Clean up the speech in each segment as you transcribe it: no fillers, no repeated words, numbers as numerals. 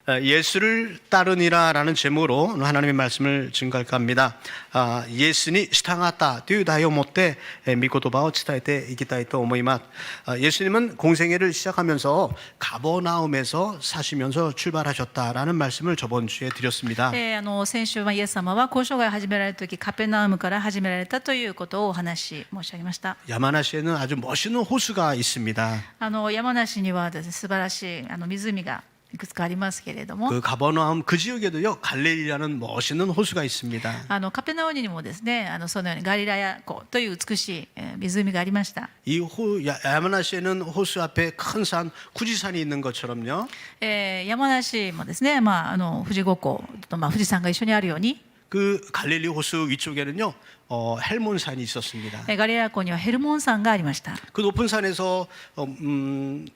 예수를 따르니라라는 제목으로 하나님의 말씀을 증거할까 합니다. 예수니 시타가타という題を持って御言葉を伝えていきたいと思います。 예수님은 공생애를 시작하면서 가버나움에서 사시면서 출발하셨다라는 말씀을 저번 주에 드렸습니다. 先週はイエス様は交渉が始められた時カペナウムから始められたということをお話し申し上げました。 야마나시에는 아주 멋있는 호수가 있습니다. 山梨にはですね、素晴らしい湖がいくつかありますけれども、 그 가버나움 그 지역에도요 갈릴리라는 멋있는 호수가 있습니다. カペナウムにもですね、そのようにガリラヤ湖という美しい湖がありました。 이 야마나시에는 호수 앞에 큰 산 후지산이 있는 것처럼요. 山梨もですね、富士五湖と富士山が一緒にあるように、 그 갈릴리 호수 위쪽에는요 헬몬산이 있었습니다. ガリラヤ湖にはヘルモン山がありました。 그 높은 산에서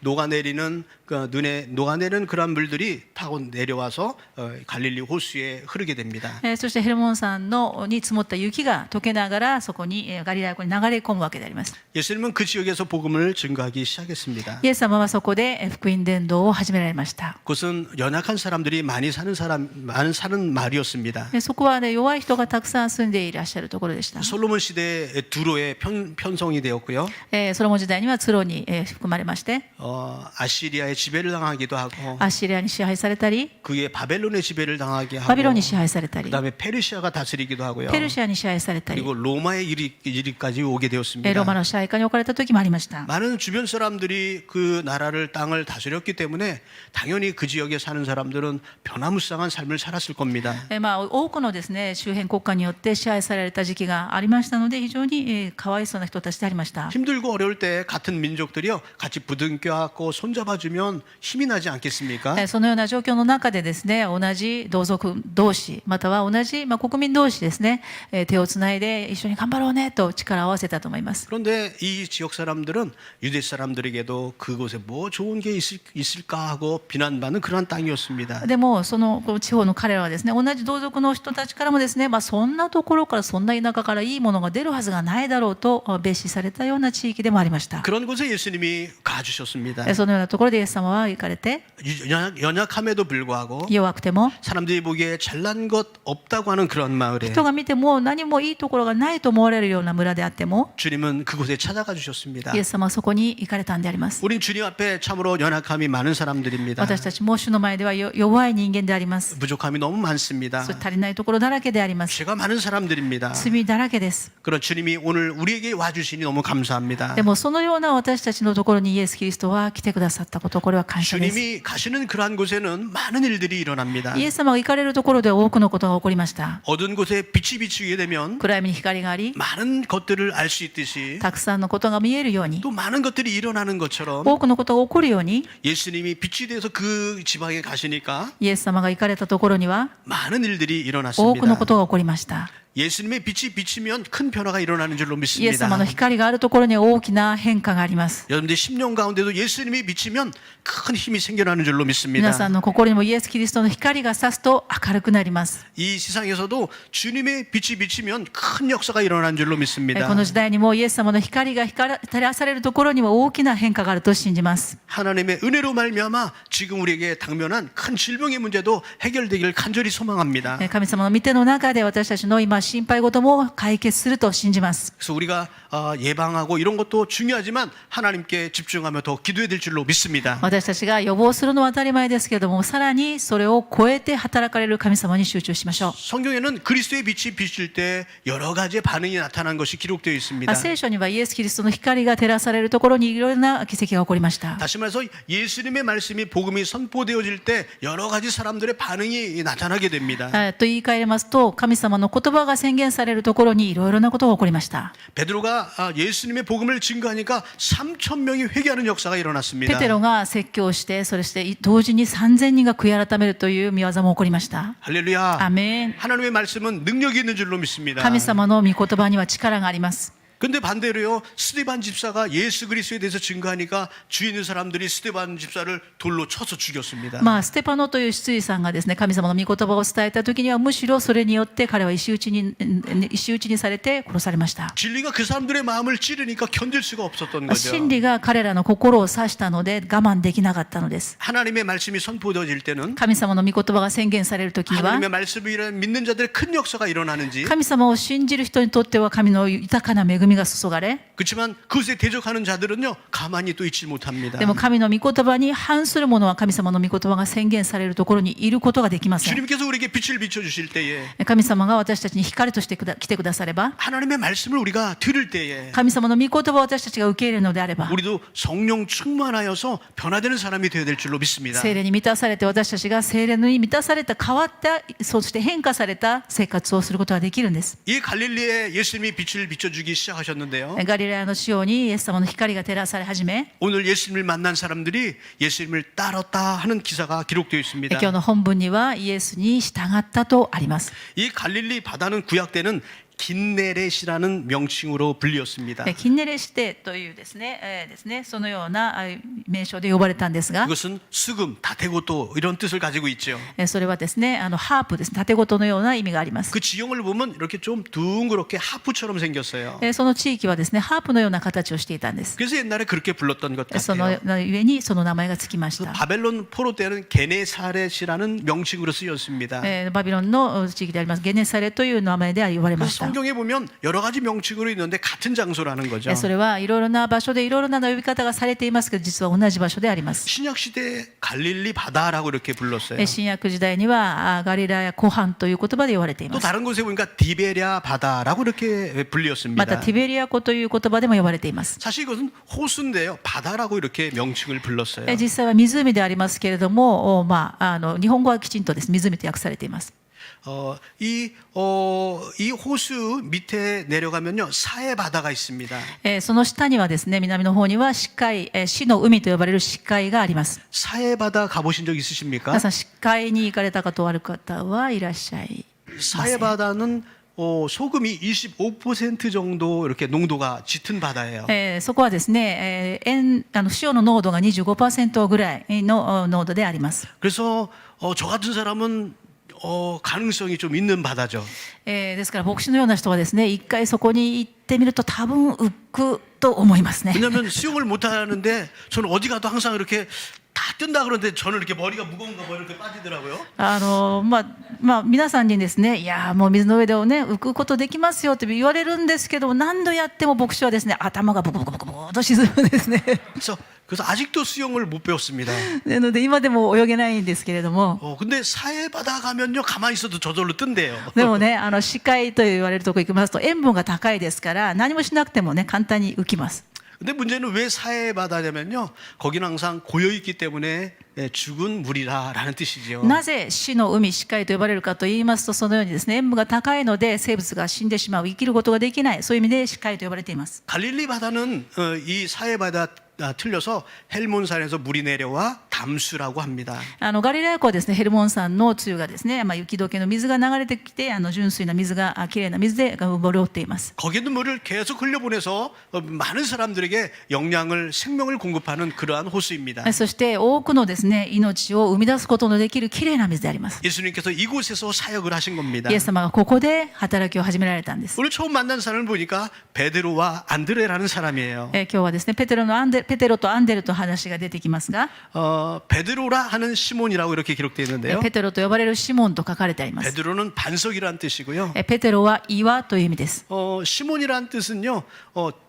녹아내리는 눈에 녹아내리는 그런 물들이 타고 내려와서 갈릴리 호수에 흐르게 됩니다. そしてヘルモン山に積もった雪が溶けながらそこにガリラヤ湖に流れ込むわけであります。 예수님은 그 지역에서 복음을 증거하기 시작했습니다. イエス様はそこで福音伝道を始められました。 그것은 연약한 사람들이 많이 사는 마을이었습니다. そこは、弱い人がたくさん住んでいらっしゃるところでした。 솔로몬 시대에 두로에 편성이 되었고요. ソロモン時代にはツロに含まれまして、 아시리아의 지배를 당하기도 하고 アッシリアに支配されたり、 그게 바벨론의 지배를 당하게 バ 하고 ビロンに支配されたり、 그다음에 페르시아가 다스리기도 하고요. ペルシアに支配されたり、 그리고 로마의 일위까지 오게 ローマ 되었습니다. の支配下に置かれた時もありました。 많은 주변 사람들이 그 나라를 땅을 다스렸기 때문에 당연히 그 지역에 사는 사람들은 변화무쌍한 삶을 살았을 겁니다. 多くのですね、周辺国家によって支配された時期がありましたので、非常にかわいそうな人たちでありました。 힘들고 어려울 때 같은 민족들이요 같이 부둥켜안고 손잡아주면 힘이 나지 않겠습니까? そのような状況の中でですね、同じ同族同士または同じ国民同士ですね、手をつないで一緒に頑張ろうねと力を合わせたと思います。 그런데 이 지역 사람들은 유대 사람들에게도 그곳에 뭐 좋은 게 있을까 하고 비난받는 그러한 땅이었습니다. でもその地方の彼らはですね、同じ同族の人たちからもですね、そんなところからそんな田舎からいいものが出るはずがないだろうと蔑視されたような地域でもありました。 그런 곳에 예수님이 가주셨습니다. そのようなところでイエス様は行かれて、 연약함에도 불구하고 弱くても 사람들이 보기에 잘난 것 없다고 하는 그런 마을에 人が見ても何もいいところがないと思われるような村であっても、 주님은 그곳에 찾아가 주셨습니다. イエス様はそこに行かれたんであります。 우린 주님 앞에 참으로 연약함이 많은 사람들입니다. 私たちも主の前では弱い人間であります。 부족함이 너무 많습니다. それ足りないところだらけであります。 죄가 많은 사람들입니다. 罪だらけです。 그런 주님이 오늘 우리에게 와주시니 너무 감사합니다. でもそのような私たちのところにイエス・キリストは来てくださったこと、これは感謝です。 주님이 가시는 그러한 곳에는 많은 일들이 일어납니다. イエス様が行かれるところで多くのことが起こりました。 어두운 곳에 빛이 비추게 되면 暗闇に光があり、 많은 것들을 알 수 있듯이 たくさんのことが見えるように、 또 많은 것들이 일어나는 것처럼 多くのことが起こるように、 예수님이 빛이 돼서 그 지방에 가시니까 イエス様が行かれたところには 많은 일들이 多くの 일어났습니다. ことが起こりました。 예수님의 빛이 비치면 큰 변화가 일어나는 줄로 イエス 믿습니다. 様の光があるところに大きな変化があります。 여러분들 10년 가운데도 예수님이 비치면 큰 힘이 생겨나는 줄로 皆 믿습니다. さんの心にもイエス・キリストの光が差すと明るくなります。 이 세상에서도 주님의 빛이 비치면 큰 역사가 일어나는 줄로 こ 믿습니다. の時代にもイエス様の光が照らされるところには大きな変化があると信じます。 하나님의 은혜로 말미암아 지금 우리에게 당면한 큰 질병의 문제도 해결되기를 간절히 소망합니다. 神様の御手の中で私たちの今心配事も解決すると信じます。 그래서 우리가 예방하고 이런 것도 중요하지만 하나님께 집중하며 더 기도해야 될 줄로 믿습니다. 私たちが予防するのは当たり前ですけれども、さらにそれを超えて働かれる神様に集中しましょう。 성경에는 그리스도의 빛이 비칠 때 여러 가지의 반응이 나타난 것이 기록되어 있습니다. 聖書にはイエス・キリストの光が照らされるところにいろいろな奇跡が起こりました。 다시 말해서 예수님의 말씀이 복음이 선포되어질 때 여러 가지 사람들의 반응이 나타나게 됩니다. と言い換えますと、神様の言葉が宣言されるところにいろいろなことが起こりました。 베드로가 예수님의 복음을 증거하니까 3천 명이 회개하는 역사가 ペ 일어났습니다. テロが説教して、そして同時に3000人が悔い改めるという見業も起こりました。 할렐루야. アメン。 하나님의 말씀은 능력이 있는 줄로 믿습니다. 神様の御言葉には力があります。 근데 반대로요, 스데반 집사가 예수 그리스도에 대해서 증거하니까 주위 있는 사람들이 스데반 집사를 돌로 쳐서 죽였습니다. まあ、ステパノという執事さんがですね、神様の御言葉を伝えた時には、むしろそれによって彼は石打ちにされて殺されました。 진리가 그 사람들의 마음을 찌르니까 견딜 수가 없었던 거죠. 真理が彼らの心を刺したので我慢できなかったのです。 하나님의 말씀이 선포되어질 때는 神様の御言葉が宣言される時には、 하나님의 말씀을 믿는 자들의 큰 역사가 일어나는지, 神様を信じる人にとっては神の豊かな恵みが注がれ、 그렇지만 그것에 대적하는 자들은요 가만히 또 있지 못합니다. でも神の御言葉に反する者は神様の御言葉が宣言されるところにいることができません。 주님께서 우리에게 빛을 비춰주실 때에, 神様が私たちに光として来てくだされば、 하나님의 말씀을 우리가 들을 때에 神様の御言葉を私たちが受け入れるのであれば、 우리도 성령 충만하여서 변화되는 사람이 되어야 될 줄로 믿습니다. 聖霊に満たされて、私たちが聖霊に満たされた変わった、そして変化された生活をすることができるんです。 이 갈릴리에 예수님이 빛을 비춰주기 시작하셨는데요. ガリラヤの地方にイエス様の光が照らされ始め、 오늘 예수님을 만난 사람들이 예수님을 따랐다 하는 기사가 기록되어 있습니다. 今日の本文にはイエスに従ったとあります。 이 갈릴리 바다는 구약 때는 긴네렛이라는 명칭으로 불렸습니다. キンネレシテというですね、そのような名称で呼ばれたんですが、 그것은 수금, 다태고토 이런 뜻을 가지고 있죠. それはですね、ハープですね、盾事のような意味があります。 그 지형을 보면 이렇게 좀 둥그렇게 하프처럼 생겼어요. その地域はですね、ハープのような形をしていたんです。 그래서 옛날에 그렇게 불렀던 것 その 같아요. 上にその名前がつきまし 그 た。 바벨론 포로 때는 게네사렛이라는 명칭으로 쓰였습니다. バビロンの地域でありますゲネサレという名前で呼ばれま 그래서 した。 성경에 보면 여러 가지 명칭으로 있는데 같은 장소라는 거죠. それはいろいろな場所でいろいろな呼び方がされていますけど、実は同じ場所であります。 신약 시대에 갈릴리 바다라고 이렇게 불렀어요. 新約時代にはガリラヤ湖畔という言葉で呼ばれてい 또 ます。 다른 곳에 보니까 디베랴 바다라고 이렇게 ま 불렸습니다. たティベリア湖という言葉でも呼ばれています。 사실 이것은 호수인데요. 바다라고 이렇게 명칭을 불렀어요. 実際は湖でありますけれども、日本語はきちんとです湖と訳されています。 이 호수 밑에 내려가면요 사해 바다가 있습니다. その下にはですね、南の方には死海、死の海と呼ばれる死海があります。 사해 바다 가보신 적 있으십니까? 皆さん死海に行かれたことある方はいらっしゃいませ 사해 ん。 바다는 소금이 25% 정도 이렇게 농도가 짙은 바다예요. そこはですね、塩の濃度が 25% ぐらいの濃度であります。 그래서 저 같은 사람은 가능성이 좀 있는 바다죠. ですから牧師のような人はですね、一回そこに行ってみると多分浮くと思いますね。 왜냐하면 수영을 못 하는데 저는 어디 가도 항상 이렇게 다 뜬다 그러는데 저는 이렇게 머리가 무거운가 봐 이렇게 빠지더라고요. 皆さんにですね、いやもう水の上でね浮くことできますよって言われるんですけど、何度やっても牧師はですね、頭がブクブクブクブクと沈むんですね。 그래서 아직도 수영을 못 배웠습니다. なので今でも泳げないんですけれども、 근데 사해 바다 가면요 가만히 있어도 저절로 뜬대요. でもね、死海と言われるところ行きますと塩分が高いですから何もしなくてもね簡単に浮きます。 근데 문제는 왜 사해 바다냐면요 거기는 항상 고여 있기 때문에 죽은 물이라라는 뜻이죠. なぜ死の海死海と呼ばれるかと言いますと、そのようにですね、塩分が高いので生物が死んでしまう、生きることができない、そういう意味で死海と呼ばれています。 갈릴리 바다는 이 사해 바다 틀려서 헬몬산에서 물이 내려와 담수라고 합니다. ガリラヤ湖はですね、ヘルモン山の露がですね、雪解けの水が流れてきて、純粋な水がきれいな水で潤っています。 거기 있는 물을 계속 흘려보내서 많은 사람들에게 영양을 생명을 공급하는 그러한 호수입니다. そして多くのですね、命を生み出すことのできるきれいな水であります。 예수님께서 이곳에서 사역을 하신 겁니다. イエス様がここで働きを始められたんです。 오늘 처음 만난 사람을 보니까 베드로와 안드레라는 사람이에요. 今日はですね、ペテロとアンデルと話が出てきますが、 베드로라 하는 시몬이라고 이렇게 기록되어 있는데요. ペテロと呼ばれるシモンと書かれてあります。 베드로는 반석이라는 뜻이고요. ペテロは岩という意味です。 시몬이라는 뜻은요.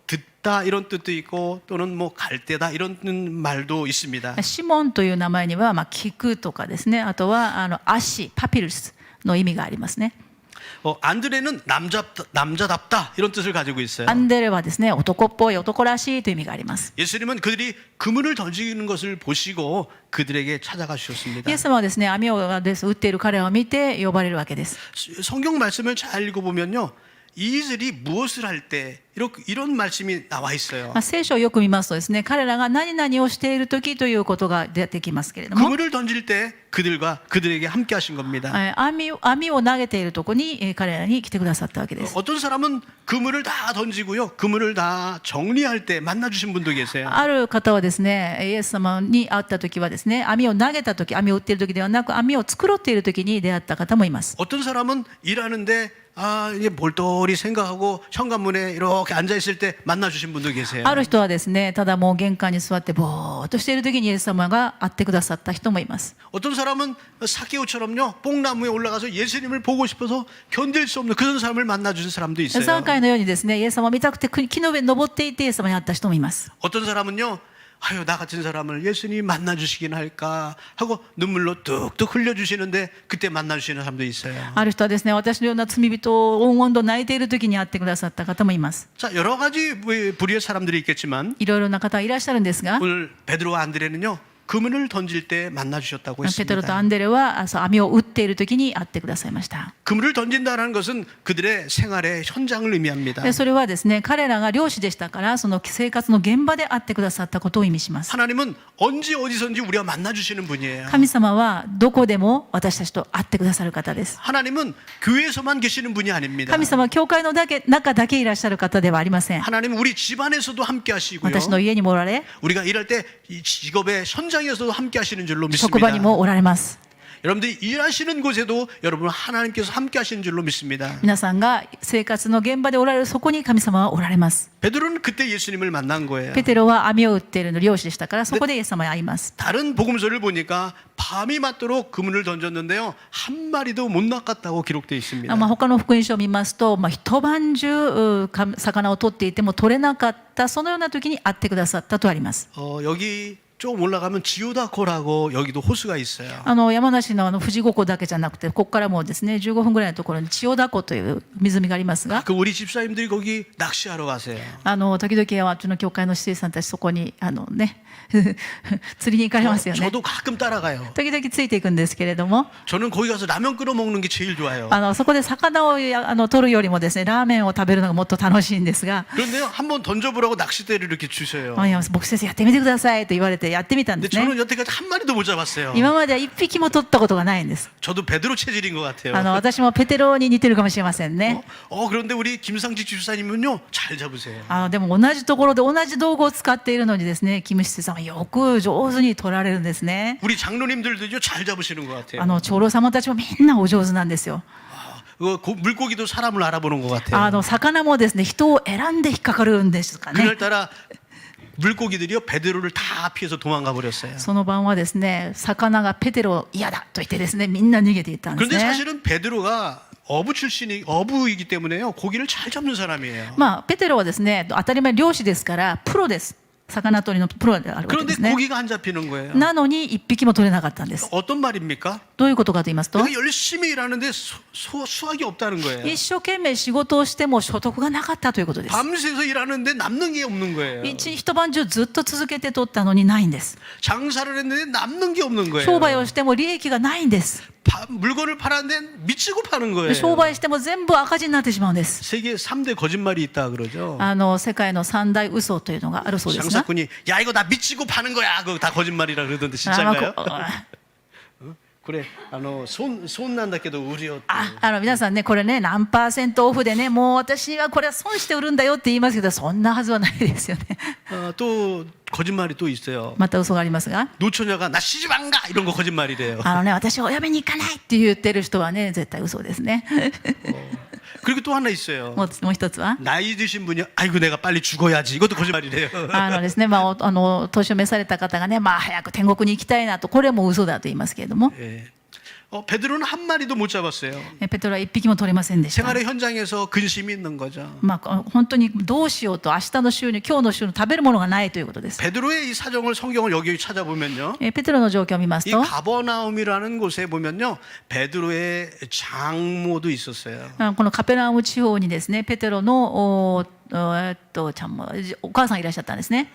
듣다 이런 뜻도 있고 또는 뭐 갈대다 이런 말도 있습니다. シモンという名前には聞くとかですね、あとは足パピルスの意味がありますね。 안드레는 남자답다 이런 뜻을 가지고 있어요. アンデレはですね、男っぽい、男らしいという意味があります。 예수님은 그들이 그물을 던지는 것을 보시고 그들에게 찾아가 주셨습니다. イエス様はですね、網を打っている彼らを見て呼ばれるわけです。 성경 말씀을 잘 읽어보면요. 이들이 무엇을 할 때 이런 말씀이 나와 있어요. まあ、聖書をよく見ますとですね、彼らが何々をしている時ということが出てきますけれども、 그물을 던질 때 그들에게 함께 하신 겁니다. 網を投げているところに彼らに来てくださったわけです。 어떤 사람은 그물을 다 던지고요. 그물을 다 정리할 때 만나 주신 분도 계세요. ある方はですね、イエス様に会った時はですね、網を投げた時、網を打っている時ではなく、網を作っている時に出会った方もいます。 어떤 사람은 일하는데 이게 몰똘히 생각하고 현관문에 이렇게 앉아 있을 때 만나 주신 분도 계세요. ある人はですね、ただもう玄関に座ってぼーっとしている時にイエス様が会ってくださった人もいます。 어떤 사람은 사케오처럼요. 뽕나무에 올라가서 예수님을 보고 싶어서 견딜 수 없는 그런 사람을 만나 주신 사람도 있어요. 3回のようにですね、イエス様を見たくて木の上に登っていてイエス様に会った人もいます。 어떤 사람은요. 아유 나 같은 사람을 예수님이 만나 주시긴 할까 하고 눈물로 뚝뚝 흘려 주시는데 그때 만나 주시는 사람도 있어요. ある人はですね、私のような罪人を黄金と泣いている時に会ってくださった方もいます。 자 여러 가지 부류의 사람들이 있겠지만 いろいろな方いらっしゃるんですが、 오늘 베드로와 안드레는요. 그물을 던질 때 만나 주셨다고 ペテロと 했습니다. アンデレは網を打っている時に会ってくださいました。 그물을 던진다는 것은 그들의 생활의 현장을 의미합니다. でそれはですね、彼らが漁師でしたから、その生活の現場で会ってくださったことを意味します。 하나님은 언제 어디선지 우리와 만나 주시는 분이에요. 神様はどこでも私たちと会ってくださる方です。 하나님은 교회에서만 계시는 분이 아닙니다. 神様は教会の中だけいらっしゃる方ではありません。 하나님은 우리 집안에서도 함께 하시고요. 私の家にもおられ、 우리가 일할 때 이 직업의 현장에서도 함께 하시는 줄로 職場に 믿습니다. もおられます。 여러분들이 일하시는 곳에도 여러분 하나님께서 함께 하시는 줄로 믿습니다. 皆さんが生活の現場でおられるそこに神様はおられます。 베드로는 그때 예수님을 만난 거예요. ペテロは網を打っているの漁師でしたから、そこでイエス様に会います。 다른 복음서를 보니까 밤이 맞도록 그물을 던졌는데요. 한 마리도 못 낚았다고 기록되어 있습니다. 他の福音書を見ますと、一晩中魚を取っていても取れなかった、そのような時に会ってくださったとあります。 여기 좀 올라가면 지오다코라고 여기도 호수가 있어요. 山梨の富士五湖だけじゃなくて、ここからもですね、15分ぐらいのところに千代田湖という湖がありますが、 그 우리 집사님들이 거기 낚시하러 가세요. 時々はうちの教会の司祭さんたちそこに釣りに行かれますよね。 저도 가끔 따라가요. 時々ついていくんですけれども、 저는 거기 가서 라면 끓여 먹는 게 제일 좋아요. そこで魚を取るよりもですね、ラーメンを食べるのがもっと楽しいんですが、 그런데요, 한번 던져보라고 낚싯대를 이렇게 주셔요. 牧師先生やってみてくださいと言われてやってみたん 근데 ですね。 저는 여태까지 한 마리도 못 잡았어요. 今までは一匹も取ったことがないんです。 저도 베드로 체질인 것 같아요. 私もペテロに似てるかもしれませんね。 그런데 우리 김상직 집사님은요, 잘 잡으세요. でも同じところで同じ道具を使っているのにですね、キムシさんはよく上手に取られるんですね。 우리 장로님들도요, 잘 잡으시는 것 같아요. 長老様たちもみんなお上手なんですよ。 물고기도 사람을 알아보는 것 같아요. 魚もですね、人を選んで引っかかるんですかね。 그날따라 물고기들이요, 베드로를 다 피해서 도망가 버렸어요. その晩はですね、魚がペテロ嫌だと言ってですね、みんな逃げていったんです 그런데 ね。 사실은 베드로가 어부이기 때문에요, 고기를 잘 잡는 사람이에요. ペテロはですね、当たり前漁師ですからプロです。魚取りのプロであるわけで 그런데 すね。 고기가 안 잡히는 거예요. なのに一匹も取れなかったんです。 어떤 말입니까? どういうことかと言いますと、 내가 열심히 일하는데 수확이 없다는 거예요. 一生懸命仕事をしても所得がなかったということです。 밤새서 일하는데 남는 게 없는 거예요. 一晩中ずっと続けて取ったのにないんです。 장사를 했는데 남는 게 없는 거예요. 商売をしても利益がないんです。 물건을 팔았는데 미치고 파는 거예요. 商売しても全部赤字になってしまうんです。 세계 3대 거짓말이 있다 그러죠. 世界の三大嘘というのがあるそうですが、 장사꾼이 야 이거 나 미치고 파는 거야. 그거 다 거짓말이라 그러던데 진짜인가요? 그래, 손 난다けど 우리요. 皆さんね、これね、何%オフでね、もう私はこれは損して売るんだよって言いますけど、そんなはずはないですよね。 또 거짓말이 또 있어요. また嘘がありますが、 노처녀가 나 시집 안 가 이런 거 거짓말이래요. 私はお嫁に行かないって言ってる人はね、絶対嘘ですね。 그리고 또 하나 있어요. もう一つは、 나이 드신 분이 아이고 내가 빨리 죽어야지 이것도 거짓말이래요. ですね、年を召された方がね、早く天国に行きたいなと、これも嘘だと言いますけれども、 예. 베드로는 한 마리도 못 잡았어요. ペテロは一匹も取れませんでした。 생활의 현장에서 근심이 있는 거죠. 本当にどうしようと、明日の収入、今日の収入、食べるものがないということです。 베드로의 이 사정을 성경을 여기 찾아보면요. ペテロの状況を見ます 이 と、 가버나움이라는 곳에 보면요. 베드로의 장모도 있었어요. このカペナウム地方にですね、ペテロのお母さんがいらっしゃったんですね。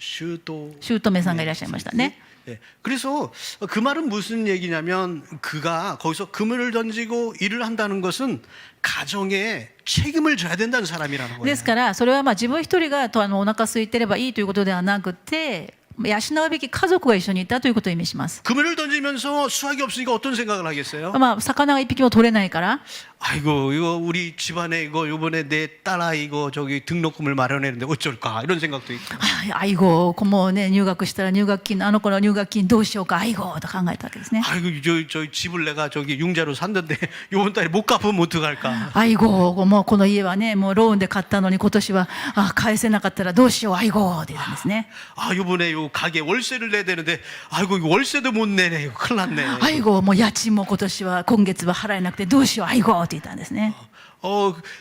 슈도 姑さんがいらっしゃいましたね。 예, 그래서 그 말은 무슨 얘기냐면 그가 거기서 그물을 던지고 일을 한다는 것은 가정에 책임을 져야 된다는 사람이라는 で 거예요. すからそれはまあ自分一人がとお腹空いてればいいということではなくて養うべき家族が一緒にいたということを意味します。 그물을 던지면서 수확이 없으니까 어떤 생각을 하겠어요? まあ魚が一匹も取れないから 아이고 이거 우리 집안에 이거 요번에 내 딸아이 이거 저기 등록금을 마련했는데 어쩔까 이런 생각도 있고 あいごもうね入学したら入学金あの子の入学金どうしようかあいごと考えたわけですね。 아이고 저 집을 내가 저기 융자로 샀는데 요번 달에 못 갚으면 어떡할까 あいごもうこの家はねもうローンで買ったのに今年は返せなかったらどうしようあいごって言ったんですね。 아 요번에 요 가게 월세를 내야 되는데 아이고 이거 월세도 못 내네 이거 큰일 났네 あいごもう家賃も今年は今月は払えなくてどうしようあいごって言ったんですね。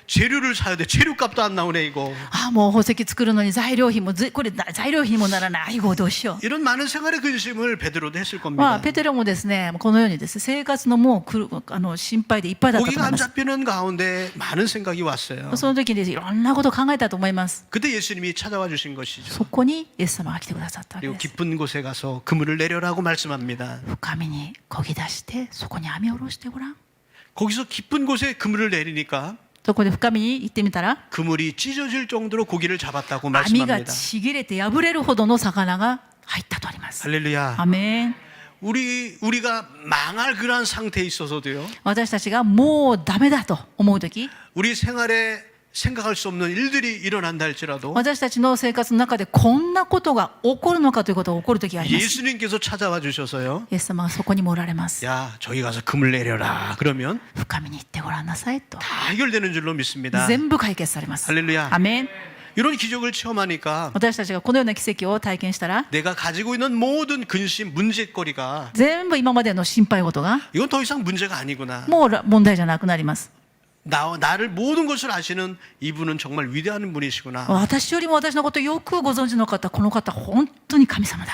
재료를 사야 돼 재료값도 안 나오네 이거 もう宝石作るのに材料費もこれ材料費にもならないあいごどうしよう。 이런 많은 생활의 근심을 베드로도 했을 まあ 겁니다 ペテロもですねこのようにです生活のもう心配でいっぱいだったと 고기가 思い 안 ます。 잡히는 가운데 많은 생각이 왔어요 その時にですいろんなことを考えたと思います。 그때 예수님이 찾아와 주신 것이죠 そこにイエス様が来てくださったわけ 그리고 です。 깊은 곳에 가서 그물을 내려라고 말씀합니다 深みに漕ぎ出してそこに網を下ろしてごらん。 거기서 깊은 곳에 그물을 내리니까 そこで深みに行ってみたら 그물이 찢어질 정도로 고기를 잡았다고 網が 말씀합니다 ちぎれて破れるほどの魚が入ったとあります。 할렐루야 アメン。 우리가 망할 그러한 상태에 있어서도요 私たちがもうダメだと思う時 우리 생활에 생각할 수 없는 일들이 일어난다 할지라도 私たちの生活の中でこんなことが起こるのかということが起こる時があります。 예수님께서 찾아와 주셔서요 イエス様がそこにもおられます。 야 저기 가서 그물 내려라 그러면 深みに行ってごらんなさいと 다 해결되는 줄로 믿습니다 全部解決されます。 할렐루야 アメン。 이런 기적을 체험하니까 私たちがこのような奇跡を体験したら 내가 가지고 있는 모든 근심 문제거리가 全部今までの心配事が 이건 더 이상 문제가 아니구나 もう問題じゃなくなります。 나를 모든 것을 아시는 이분은 정말 위대한 분이시구나 私よりも私のことをよくご存知の方この方本当に神様だ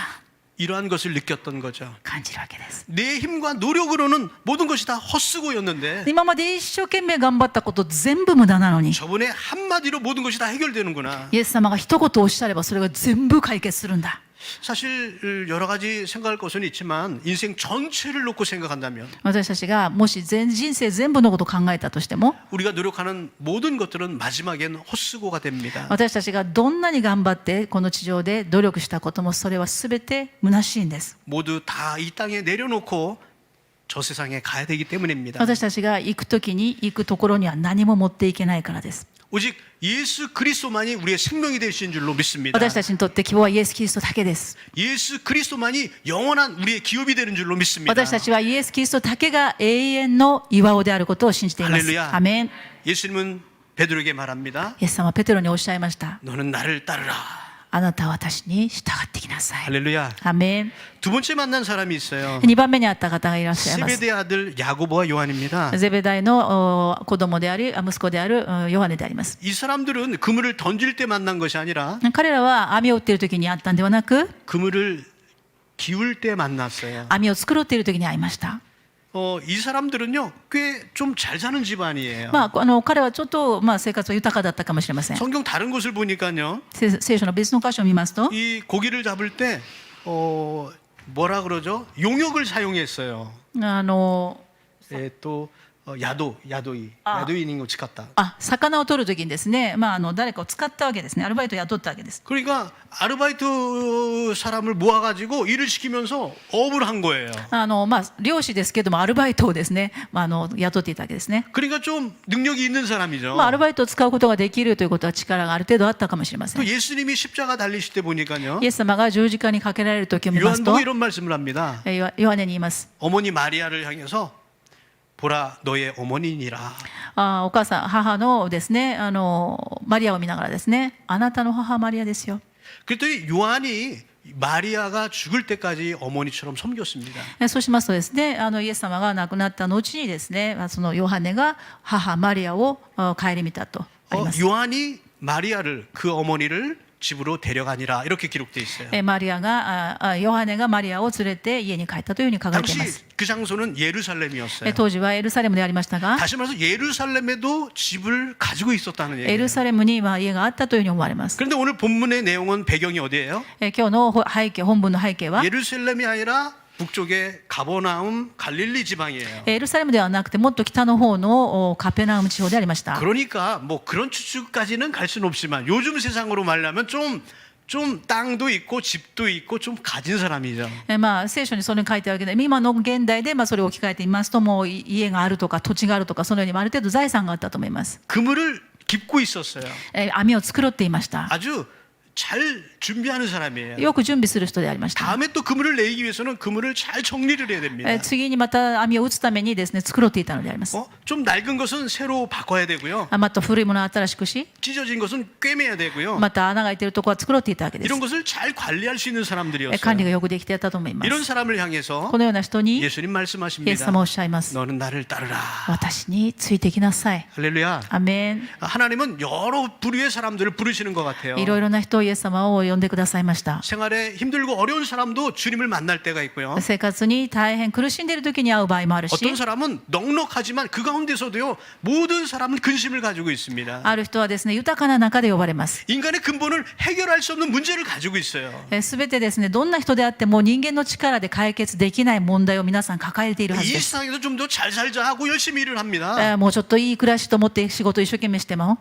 이러한 것을 느꼈던 거죠 感じるわけです。 내 힘과 노력으로는 모든 것이 다 헛수고였는데 今まで一生懸命頑張ったこと全部無駄なのに 저번에 한마디로 모든 것이 다 해결되는구나 イエス様が一言おっしゃればそれが全部解決するんだ。 사실 여러 가지 생각할 것은 있지만 인생 전체를 놓고 생각한다면 私たちがもし人生全部のことを考えたとしても 우리가 노력하는 모든 것들은 마지막엔 헛수고가 됩니다 私たちがどんなに頑張ってこの地上で努力したこともそれは全て虚しいんです。 모두 다 이 땅에 내려놓고 저 세상에 가야 되기 때문입니다 私たちが行く時に行くところには何も持っていけないからです。 오직 예수 그리스도만이 우리의 생명이 되신 줄로 믿습니다 私たちにとって希望はイエス・キリストだけです。 예수 그리스도만이 영원한 우리의 기업이 되는 줄로 믿습니다 私たちはイエス・キリストだけが永遠の岩尾であることを信じています。 할렐루야 アメン。 예수님은 베드로에게 말합니다 イエス様はペテロにおっしゃいました。 너는 나를 따르라 あなたは私に従ってきなさい。 할렐루야 アメン。 두 번째 만난 사람이 있어요 2番目に会った方がいらっしゃいます。 세베대 아들 야고보와 요한입니다 ゼベダイの子供であり息子であるヨハネであります。 이 사람들은 그물을 던질 때 만난 것이 아니라 彼らは網を打っている時に会ったんではなく 그물을 기울 때 만났어요 網を作ろうっている時に会いました。 이 사람들은요 꽤 좀 잘 사는 집안이에요 彼はちょっと生活は豊かだったかもしれません。 성경 다른 곳을 보니까요 聖書の別の箇所を見ますと 이 고기를 잡을 때 뭐라 그러죠? 용역을 사용했어요 또 야도인인 것 같다 魚を取る時にですね、誰かを使ったわけですね。アルバイトを雇ったわけです。 그러니까 아르바이트 사람을 모아가지고 일을 시키면서 업을 한 거예요 漁師ですけどもアルバイトをですね、雇っていたわけですね。 그러니까 좀 능력이 있는 사람이죠 アルバイトを使うことができるということは力がある程度あったかもしれません。 또 예수님이 십자가 달리실 때 보니까요 イエス様が十字架にかけられる時を見ますと 요한복음 이런 말씀을 합니다 ヨハネに言います。 어머니 마리아를 향해서 보라 너의 어머니니라 お母さん母のですねマリアを見ながらですねあなたの母マリアですよ。 그랬더니 요한이 마리아가 죽을 때까지 어머니처럼 섬겼습니다 そうしますとですねイエス様が亡くなった後にですねそのヨハネが母マリアを顧みたとあります。 요한이 마리아를 그 어머니를 집으로 데려가니라 이렇게 기록되어 있어요. マリアがヨハネがマリアを連れて家に帰ったというふうに書かれていま 당시 す。 그 장소는 예루살렘이었어요. 当時はエルサレムでありましたが、 다시 말해서 예루살렘에도 집을 가지고 있었다는 エ 얘기예요. ルサレムに家があったというふうに思われます。 그런데 오늘 본문의 내용은 배경이 어디예요? 今日の背景、本文の背景は 예루살렘이 아니라 북쪽의 가버나움 갈릴리 지방이에요. エルサレムではなくてもっと北の方のカペナウム地方でありました。 그러니까 뭐 그런 추측까지는 갈 수는 없지만 요즘 세상으로 말하면 좀 땅도 있고 집도 있고 좀 가진 사람이죠. 聖書にそれに書いてあるけど、今の現代でそれを置き換えてみますと、もう家があるとか土地があるとか、そのようにある程度財産があったと思います。 그물을 깁고 있었어요. 網を繕っていました。 아주 잘 준비하는 사람이에요. よく準備する人でありました。 다음에 또 그물을 내기 위해서는 그물을 잘 정리를 해야 됩니다. 次にまた網を打つためにですね、繕っていたのであります。 좀 낡은 것은 새로 바꿔야 되고요. また古いものを新しくし、 찢어진 것은 꿰매야 되고요. また穴が開いているところは繕っていたわけです。 이런 것을 잘 관리할 수 있는 管理 사람들이었어요. がよくできていたと思いま 이런 す。 사람을 향해서 このような人にイ 예수님 エス 말씀하십니다. 様おっしゃいます。 너는 나를 따르라. 私についてきなさい。 할렐루야. アメン。 하나님은 여러 부류의 사람들을 부르시는 것 같아요. いろいろな人をイエス様を呼んでくださいました。 생활에 힘들고 어려운 사람도 주님을 만날 때가 있고요. 生活に大変苦しんでいる時に会う場合もあるし、 어떤 사람은 넉넉하지만 그 가운데서도요 모든 사람은 근심을 가지고 있습니다. ある人はですね、豊かな中で呼ばれます。 인간의 근본을 해결할 수 없는 문제를 가지고 있어요. すべてですね、どんな人であっても人間の力で解決できない問題を皆さん抱えているはず 이 です。 세상에서 좀 더 잘 살자 하고 열심히 일을 합니다. もうちょっといい暮らしと思って仕事を一生懸命しても、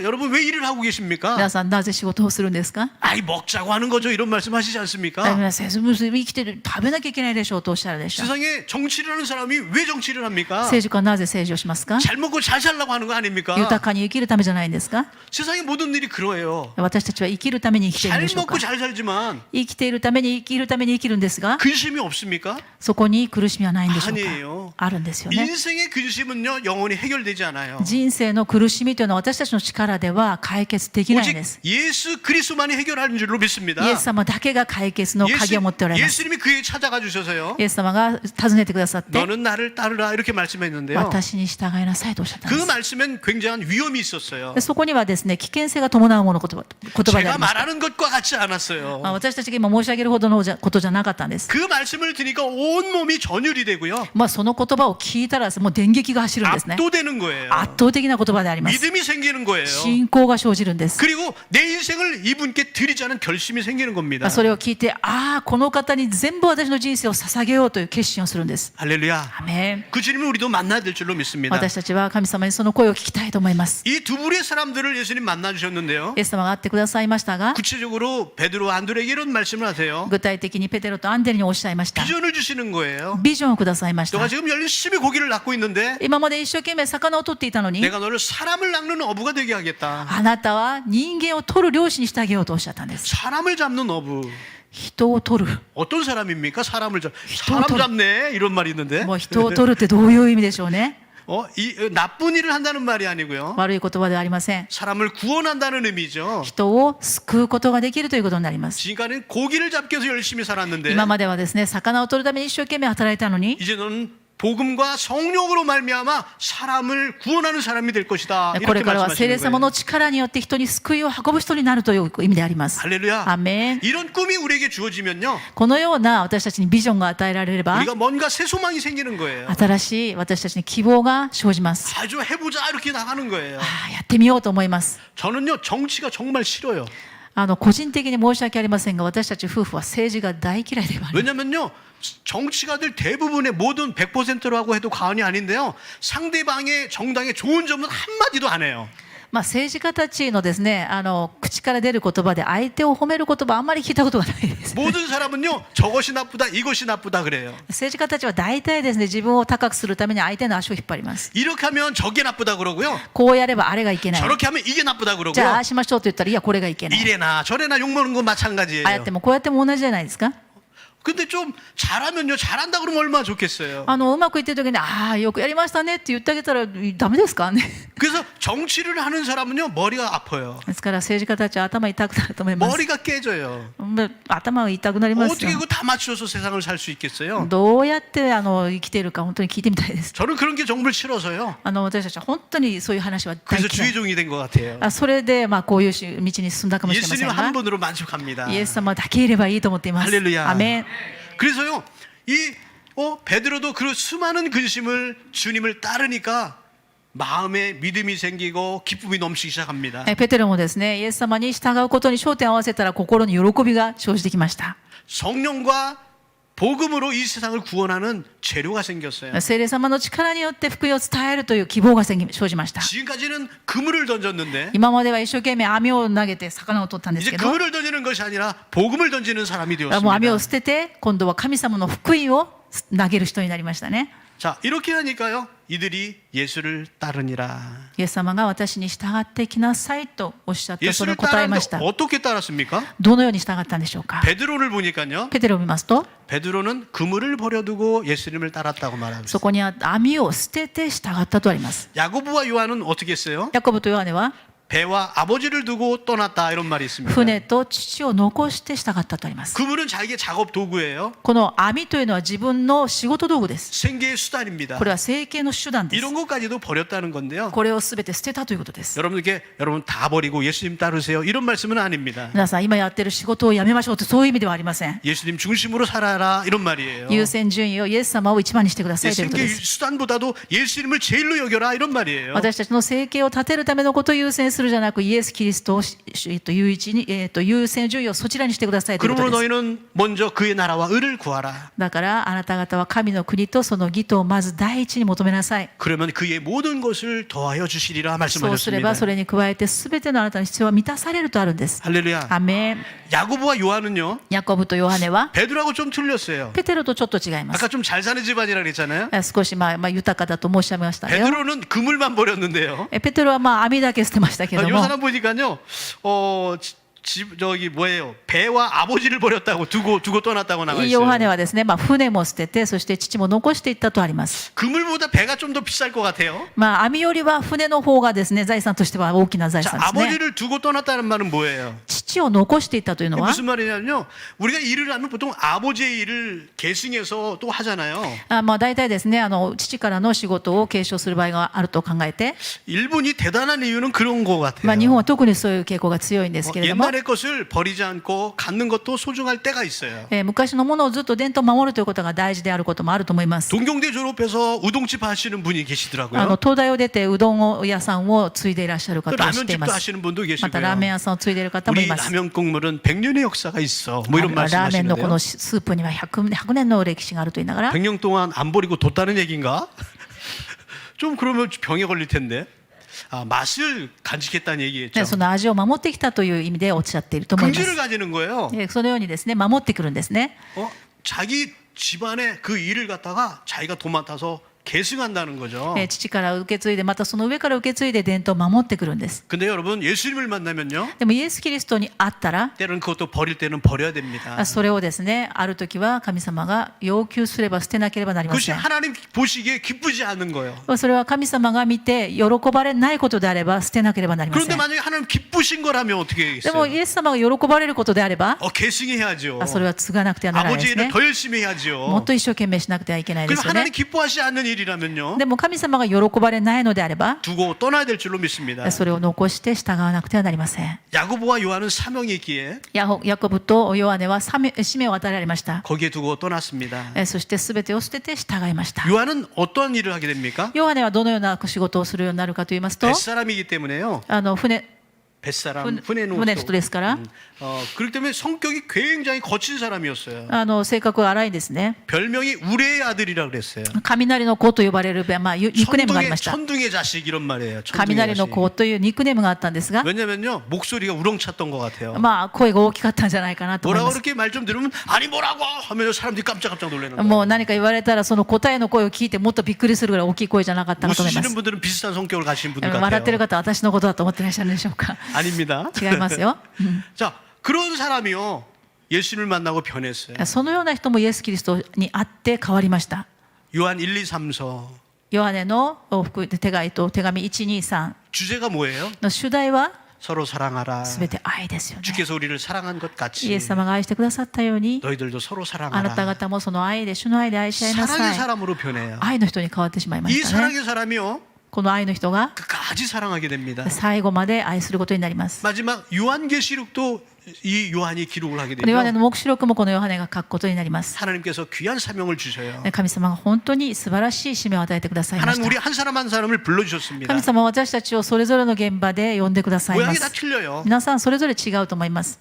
여러분 왜 일을 하고 계십니까? 皆さんなぜ仕事をするんですか？ 아이 먹자고 하는 거죠. 이런 말씀하시지 않습니까? 皆さん生きてる食べなきゃいけないでしょうとおっしゃるでしょう。 세상에 정치를 하는 사람이 왜 정치를 합니까? 政治家はなぜ政治をしますか？ 잘 먹고 잘 살라고 하는 거 아닙니까? 豊かに生きるためじゃないんですか？ 세상의 모든 일이 그러해요. 私たちは生きるために生きているん 잘 でしょうか？ 먹고 잘 살지만 生きているために生きるために生きるんですが、 근심이 없습니까? そこに苦しみはないんでしょう 아니에요. か？あるんですよね。 인생의 근심은요 영원히 해결되지 않아요. 人生の苦しみというのは私たちの力では解決できないん 오직 です。 예수 그리스도만이 해결하는 줄로 믿습니다. イエス様だけが解決の鍵を持っておられます。 예수님이 그에게 찾아가 주셔서요. イエス様が訪ねてくださって、 너는 나를 따르라 이렇게 말씀했는데요. 私に従いなさいとおっしゃったん 그 です。 말씀엔 굉장한 위험이 있었어요. でそこにはですね、危険性が伴うもの言葉であ 제가 りました。 말하는 것과 같지 않았어요. 私たちが今申し上げるほどのことじゃなかったんです。 그 말씀을 드니까 온 몸이 전율이 되고요. その言葉を聞いたらもう電撃が走るんですね。 압도되는 거예요. 圧倒的な言葉であります。 믿음이 생기는 거예요. 信仰が生じるんです。 그리고 내 인생을 이분께 드리자는 결심이 생기는 겁니다. それを聞いて、この方に全部私の人生を捧げようという決心をするんです。 할렐루야. アメン。 그 주님을 우리도 만나야 될 줄로 믿습니다. 私たちは神様にその声を聞きたいと思います。 이 두 부류의 사람들을 예수님 만나 주셨는데요. イエス様が会ってくださいましたが、 구체적으로 베드로 안드레에게 이런 말씀을 하세요. 具体的にペテロとアンデルにおっしゃいました。 비전을 주시는 거예요. ビジョンをくださいました。 너가 지금 열심히 고기를 낚고 있는데 今まで一生懸命魚を取っていたのに、 내가 너를 사람을 낚는 어부가 되게 하겠다. あなたは人間を取る漁師にしてあげようとおっしゃったんです。 사람을 잡는 어부. 人を取る。 어떤 사람입니까? 사람을 잡. 또- 사람 잡네 이런 말이 있는데. もう人を取るってどういう意味でしょうね。 이 나쁜 일을 한다는 말이 아니고요. 悪い言葉ではありません。 사람을 구원한다는 의미죠. 人を救うことができるということになります。 지금까지는 고기를 잡기 위해서 열심히 살았는데 今まではですね、魚を取るために一生懸命働いたのに、 이제 너는 복음과 성령으로 말미암아 사람을 구원하는 사람이 될 것이다. こ 이렇게 れからは聖霊 말씀하시는 様 거예요. の力によって人に救いを運ぶ人になるという意味であります。 할렐루야. アメン。 이런 꿈이 우리에게 주어지면요. このような私たちにビジョンが与えられれば、 우리가 뭔가 새 소망이 생기는 거예요. 新しい私たちに希望が生じます。 아주 해보자 이렇게 나가는 거예요. やってみようと思います。 저는요 정치가 정말 싫어요. 個人的に申し訳ありませんが、私たち夫婦は政治が大嫌いでもあります。 왜냐면요 정치가들 대부분의 모든 100%라고 해도 과언이 아닌데요. 상대방의 정당의 좋은 점은 한마디도 안 해요. 政治家たちのですね、口から出る言葉で相手を褒める言葉あんまり聞いたことがないです。 모든 사람은요 저것이 나쁘다 이것이 나쁘다 그래요. 政治家たちは大体ですね、自分を高くするために相手の足を引っ張ります。 이렇게 하면 저게 나쁘다 그러고요. こうやればあれがいけない。 저렇게 하면 이게 나쁘다 じゃああ 그러고요. あしましょうと言ったら、いやこれがいけない。 이래나 저래나 욕먹는 건 ああやっ 마찬가지예요. てもこうやっても同じじゃないですか。 근데 좀 잘하면요, 잘한다 그러면 얼마나 좋겠어요. うまくいってる時に、ああ、よくやりましたねって言ってあげたらダメですかね。 그래서 정치를 하는 사람은요, 머리가 아파요. ですから政治家たちは頭痛くなると思います。 머리가 깨져요. 頭が痛くなります 어떻게 よ。 그거 다 맞춰서 세상을 살 수 있겠어요? どうやって生きているか本当に聞いてみたいです。 저는 그런 게 정말 싫어서요. 私たちは本当にそういう話は大 그래서 嫌い。 주의종이 된 것 같아요. それでこういう道に進んだかもしれません 예수님 한 が、 분으로 만족합니다. イエス様だけいればいいと思っています。 할렐루야. アメン。 그래서요, 베드로도 그 수많은 근심을 주님을 따르니까 마음에 믿음이 생기고 기쁨이 넘치기 시작합니다. ペテロもですね、イエス様に従うことに焦点を合わせたら心に喜びが生じてきました。 성령과 복음으로 이 세상을 구원하는 재료가 생겼어요. 聖霊様の力によって福音を伝えるという希望が生じました。 지금까지는 그물을 던졌는데 今までは一生懸命網を投げて魚を取ったんです 이제 けど、 그물을 던지는 것이 아니라 복음을 던지는 사람이 もう網 되었습니다. を捨てて今度は神様の福音を投げる人になりましたね。 자, 이렇게 하니까요, 이들이 예수를 따르니라. イエス様が私に従ってきなさいとおっしゃったそれ 예수를 を答えまし 따르는데 た。 어떻게 따랐습니까? どのように従ったんでしょうか。 베드로를 보니까요, ペテロを見ますと、 베드로는 그물을 버려두고 예수님을 따랐다고 말합니다. そこには網を捨てて従ったとあります。 야고보와 요한은 어떻게 했어요? ヤコブとヨハネは 배와 아버지를 두고 떠났다 이런 말이 있습니다. 船と父を残して従ったとあります。 그물은 자기의 작업 도구예요. この網というのは自分の仕事道具です。 생계의 수단입니다. これは生計の手段です。 이런 것까지도 버렸다는 건데요. これをすべて捨てたということです。 여러분 다 버리고 예수님 따르세요 이런 말씀은 아닙니다. 皆さん今やってる仕事をやめましょうとそういう意味ではありません。 예수님 중심으로 살아라 이런 말이에요. 優先順位をイエス様を一番にしてくださいということで 생계 す。 수단보다도 예수님을 제일로 여겨라 이런 말이에요. 私たちの生計を立てるためのことを優先するじゃなく、イエス・キリストを優先順位をそちらにしてくださいということ 그러므로 です。 너희는 먼저 그의 나라와 의를 구하라. だからあなた方は神の国とその義とをまず第一に求めなさい。 그러면 그의 모든 것을 더하여 주시리라 そうすれば 말씀하셨습니다. それに加えて全てのあなたの必要は満たされるとあるんです。 할렐루야. アメン。 야고보와 요한은요, ヤコブとヨハネは 베드로하고 좀 틀렸어요. ペテロとちょっと違います。 아까 좀 잘 사는 집안이라 그랬잖아요. 少し豊かだと申し上げましたよ。 베드로는 그물만 버렸는데요. ペテロは網だけ捨てましたけど 요 も、 사람 보니까요, 저기 뭐예요? 배와 아버지를 버렸다고 두고 떠났다고 나와 ヨハネ 있어요. はですね、船も捨てて、そして父も残していったとあります。 그물보다 배가 좀 더 비쌀 것 같아요. 網よりは船の方がですね、財産としては大きな財 자, 産ですね。 아버지를 두고 떠났다는 말은 뭐예요? 父を残していったというのは、 무슨 말이냐면요, 우리가 일을 하면 보통 아버지의 일을 계승해서 또 하잖아요. 大体ですね、父からの仕事を継承する場合があると考えて、 일본이 대단한 이유는 그런 것 같아요. 日本は特にそういう傾向が強いんですけれども、 옛날의 것을 버리지 않고 갖는 것도 소중할 때가 있어요. 昔のものをずっと伝統を守るということが大事であることもあると思います。 동경대 졸업해서 우동집 하시는 분이 계시더라고요. 東大を出てうどん屋さんを継いでいらっしゃる 또 方を知っていま 라면집도 す。 하시는 분도 またラーメン 계시고요. 屋さんを継いでいる方もい 우리 ます。 라면 국물은 100년의 역사가 있어. 뭐 이런 ラーメンのこ 말씀하시는데요. のスープには100年の歴史があると言いながら、 100년 동안 안 버리고 뒀다는 얘기인가? 좀 그러면 병에 걸릴 텐데. 맛을 간직했다는 얘기겠죠. その味を守ってきたという意味でおっしゃっていると思いま 긍지를 す。 가지는 거예요. そのようにですね、守ってくるんですね。 자기 집안에 그 일을 갖다가 자기가 도맡아서 계승한다는 거죠. 父から受け継いで、またその上から受け継いで伝統を守ってくるんです。 근데 여러분 예수님을 만나면요. でもイエス・キリストに会ったら、 때로는 그것도 버릴 때는 버려야 됩니다. それをですね、ある時は神様が要求すれば捨てなければなりま 그것이 せん。 하나님 보시기에 기쁘지 않은 거예요. それは神様が見て喜ばれないことであれば捨てなければなりませ 그런데 ん。 만약에 하나님 기쁘신 거라면 어떻게 でも 하겠어요? イエス様が喜ばれることであれば、 계승해야죠. それは継がなくてはならないです 아버지 일을 ね。 더 열심히 もっ 해야죠. と一生懸命しなくてはいけないで 그럼 すよね 하나님 。 기뻐하지 않는 일이라면요. でも神様が喜ばれないのであれば、 두고 떠나야 될 줄로 믿습니다. それを残して従わなくてはなりません。 야고보와 요한은 사명이 있기에 ヤコブとヨハネは使命を与えられました。 거기에 두고 떠났습니다. そして全てを捨てて従いました。 요한은 어떠한 일을 하게 됩니까? ヨハネはどのような仕事をするようになるかと言いますと、 뱃사람이기 때문에요. 船 船の の人ですから、 그렇기 때문에 성격이 굉장히 거친 사람이었어요. 性格が荒いですね。 별명이 우레의 아들이라 그랬어요. 雷の子と呼ばれる、ニックネームがありました。 천둥의 자식 이런 말이에요. 천둥의 雷の 자식. 子というニックネームがあったんですが、 왜냐면요 목소리가 우렁찼던 것 같아요. 声が大きかったんじゃないかなと思い 뭐라고 ます 그렇게 말 좀 들으면 아니 뭐라고 하면 사람들이 깜짝깜짝 놀라는 거예요. もう何か言われたらその答えの声を聞いてもっとびっくりするぐらい大きい声じゃなかったかと思いま 웃으시는 す。 분들은 비슷한 성격을 가신 분들 笑ってる 같아요. 方は私のことだと思ってらっしゃるんでしょうか。 아닙니다. 違いますよ。 자 그런 사람이요 예수님을 만나고 변했어요. そのような人もイエス・キリストに会って変わりました。 요한 1, 2, 3서 ヨハネの手紙と手紙123 주제가 뭐예요? の主題は 서로 사랑하라. すべて愛ですよね。 주께서 우리를 사랑한 것 イ 같이 エス様が愛してくださったように、 너희들도 서로 あなた 사랑하라. 方もその愛で、主の愛で愛し合いな 사랑의 さい。 사람으로 변해요. 愛の人に変わってしまいま 이 したね。 사랑의 사람이요 この愛の人が 끝까지 사랑하게 됩니다. 最後まで愛することになります。 마지막 요한계시록도 이 요한이 기록을 하게 このヨハネ 되죠. の黙示録もこのヨハネが書くことになります。 하나님께서 귀한 사명을 주셔요. 神様が本当に素晴らしい使命を与えてくださいまし 하나님 た 우리 。한 사람 한 사람을 불러주셨습니다. 神様は私たちをそれぞれの現場で呼んでくださいま 모양이 다 す。 틀려요. 皆さんそれぞれ違うと思います。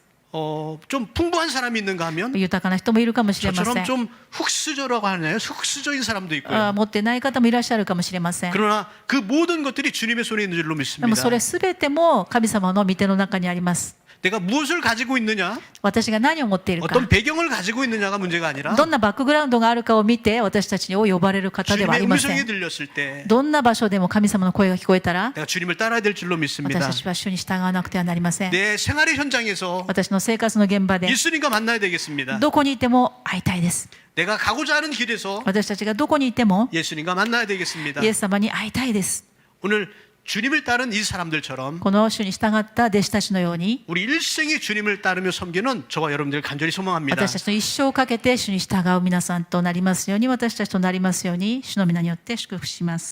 좀 풍부한 사람이 있는가 하면 豊かな人もいるかもしれませ 저처럼 ん。 좀 흑수저라고 하나요? 흑수저인 사람도 있고요. 持ってない方もいらっしゃるかもしれません。 그러나 그 모든 것들이 주님의 손에 있는 줄로 でも 믿습니다. それすべても神様の御手の中にあります。 내가 무엇을 가지고 있느냐, 私が何を持っているか、 어떤 배경을 가지고 있느냐가 문제가 아니라 どんなバックグラウンドがあるかを見て私たちを呼ばれる方ではあ 주님의 りませ 음성이 ん。 들렸을 때 どんな場所でも神様の声が聞こえたら 내가 주님을 따라야 될 줄로 私 믿습니다. たちは主に従わなくてはなりません。 내 생활의 현장에서 私の生活の現場で 예수님과 만나야 되겠습니다. どこにいても会いたいです。 내가 가고자 하는 길에서 私たちがどこにいても 예수님과 만나야 되겠습니다. イエス様に会いたいです。 오늘 주님을 따른 이 사람들처럼 この主に従った弟子たちのように 우리 일생이 주님을 따르며 섬기는 저와 여러분들 간절히 소망합니다. 私たちの一生をかけて主に従う皆さんとなりますように、私たちとなりますように、主の皆によって祝福します。